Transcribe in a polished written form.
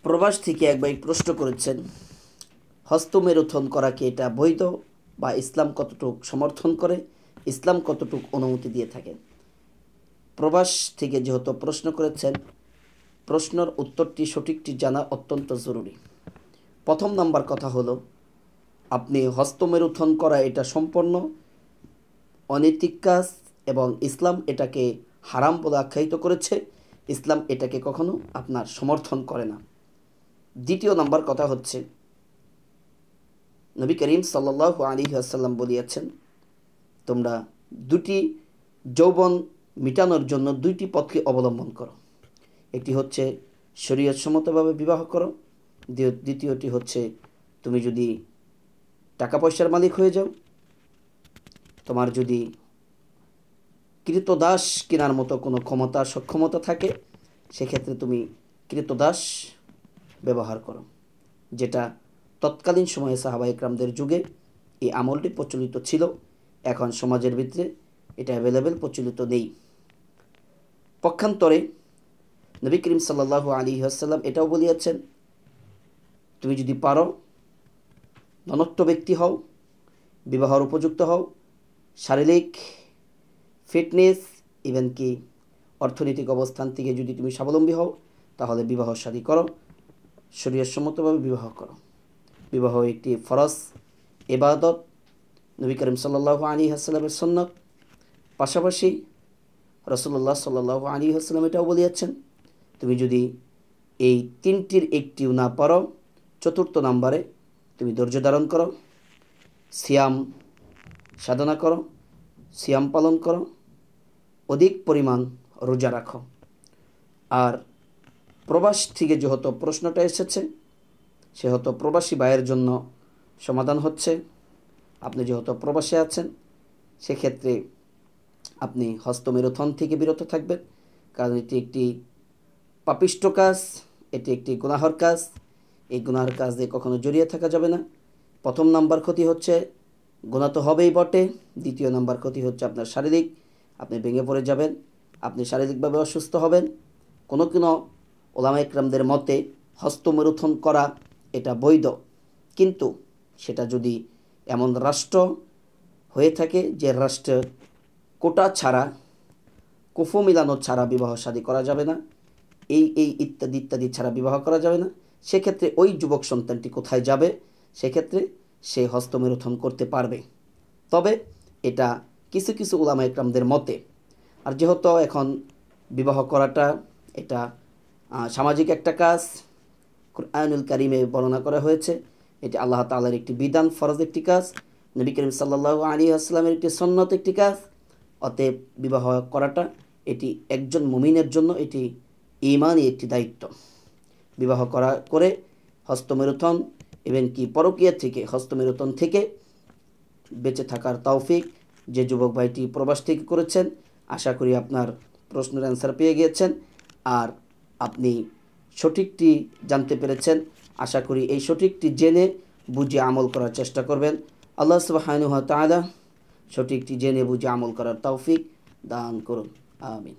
প্রবাস থেকে এক ভাই প্রশ্ন করেছেন, হস্তমেরুথন করা কি এটা বৈধ বা ইসলাম কতটুক সমর্থন করে, ইসলাম কতটুক অনুমতি দিয়ে থাকে। প্রবাস থেকে যেহেতু প্রশ্ন করেছেন, প্রশ্নের উত্তরটি সঠিকটি জানা অত্যন্ত জরুরি। প্রথম নাম্বার কথা হলো, আপনি হস্তমেরুথন করা এটা সম্পূর্ণ অনৈতিক কাজ এবং ইসলাম এটাকে হারাম বলে আখ্যায়িত করেছে। ইসলাম এটাকে কখনো আপনার সমর্থন করে না। দ্বিতীয় নাম্বার কথা হচ্ছে, নবী করিম সাল্লাল্লাহু আলাইহি ওয়াসাল্লাম বলিয়াছেন, তোমরা দুটি যৌবন মিটানোর জন্য দুইটি পথকে অবলম্বন করো। একটি হচ্ছে শরীয়তসম্মতভাবে বিবাহ করো, দ্বিতীয়টি হচ্ছে তুমি যদি টাকা পয়সার মালিক হয়ে যাও, তোমার যদি কৃতদাস কেনার মতো কোনো ক্ষমতা সক্ষমতা থাকে, সেক্ষেত্রে তুমি কৃতদাস ব্যবহার করো। যেটা তৎকালীন সময়ে সাহাবা ইকরামদের যুগে এই আমলটি প্রচলিত ছিল। এখন সমাজের ভিতরে এটা অ্যাভেলেবেল প্রচলিত নেই। পক্ষান্তরে নবী করিম সাল্লাল্লাহু আলাইহি ওয়াসাল্লাম এটাও বলিয়াছেন, তুমি যদি পারো, ধনট্ট ব্যক্তি হও, বিবাহর উপযুক্ত হও, শারীরিক ফিটনেস ইভেন কি অর্থনৈতিক অবস্থান থেকে যদি তুমি স্বাবলম্বী হও, তাহলে বিবাহ শাদী করো, শরীয়তসম্মতভাবে বিবাহ করো। বিবাহ একটি ফরজ ইবাদত, নবী করিম সাল্লাল্লাহু আলাইহি ওয়াসাল্লামের সুন্নাত। পাশাপাশি রাসূলুল্লাহ সাল্লাল্লাহু আলাইহি ওয়াসাল্লাম এটাও বলিয়াছেন, তুমি যদি এই তিনটির একটিও না পারো, চতুর্থ নাম্বারে তুমি ধৈর্য ধারণ করো, সিয়াম সাধনা করো, সিয়াম পালন করো, অধিক পরিমাণ রোজা রাখো। আর প্রবাস থেকে যেহেতু প্রশ্নটা এসেছে, সেহেতু প্রবাসী ভাইয়ের জন্য সমাধান হচ্ছে, আপনি যেহেতু প্রবাসে আছেন, সেক্ষেত্রে আপনি হস্তমেরুথন থেকে বিরত থাকবেন, কারণ এটি একটি পাপিষ্ট কাজ, এটি একটি গুনাহর কাজ। এই গুনাহর কাজ দিয়ে কখনো জড়িয়ে থাকা যাবে না। প্রথম নাম্বার ক্ষতি হচ্ছে, গুনাহ তো হবেই বটে। দ্বিতীয় নাম্বার ক্ষতি হচ্ছে আপনার শারীরিক, আপনি ভেঙে পড়ে যাবেন, আপনি শারীরিকভাবে অসুস্থ হবেন। কোনো কোনো ওলামা ইকরামদের মতে হস্তমেরুথন করা এটা বৈধ, কিন্তু সেটা যদি এমন রাষ্ট্র হয়ে থাকে যে রাষ্ট্রে কোটা ছাড়া, কুফু মিলানো ছাড়া বিবাহ শাদী করা যাবে না, এই ইত্যাদি ইত্যাদি ছাড়া বিবাহ করা যাবে না, সেক্ষেত্রে ওই যুবক সন্তানটি কোথায় যাবে? সেক্ষেত্রে সে হস্তমেরুথন করতে পারবে, তবে এটা কিছু কিছু উলামা ইকরামদের মতে। আর যেহেতু এখন বিবাহ করাটা এটা সামাজিক একটা কাজ, কুরআনুল কারীমে বর্ণনা করা হয়েছে, এটি আল্লাহ তাআলার একটি বিধান, ফরজ একটি কাজ, নবী করিম সাল্লাল্লাহু আলাইহি ওয়াসাল্লামের একটি সুন্নাত একটি কাজ। অতএব বিবাহ করাটা এটি একজন মুমিনের জন্য এটি ঈমানি একটি দায়িত্ব। বিবাহ করে হস্তমেরুথন এবং কি পরকীয়া থেকে, হস্তমেরুথন থেকে বেঁচে থাকার তৌফিক যে যুবক ভাইটি প্রবাস থেকে করেছেন, আশা করি আপনার প্রশ্নের অ্যান্সার পেয়ে গিয়েছেন আর আপনি সঠিকটি জানতে পেরেছেন। আশা করি এই সঠিকটি জেনে বুঝে আমল করার চেষ্টা করবেন। আল্লাহ সুবহানাহু ওয়া তাআলা সঠিকটি জেনে বুঝে আমল করার তৌফিক দান করুন, আমিন।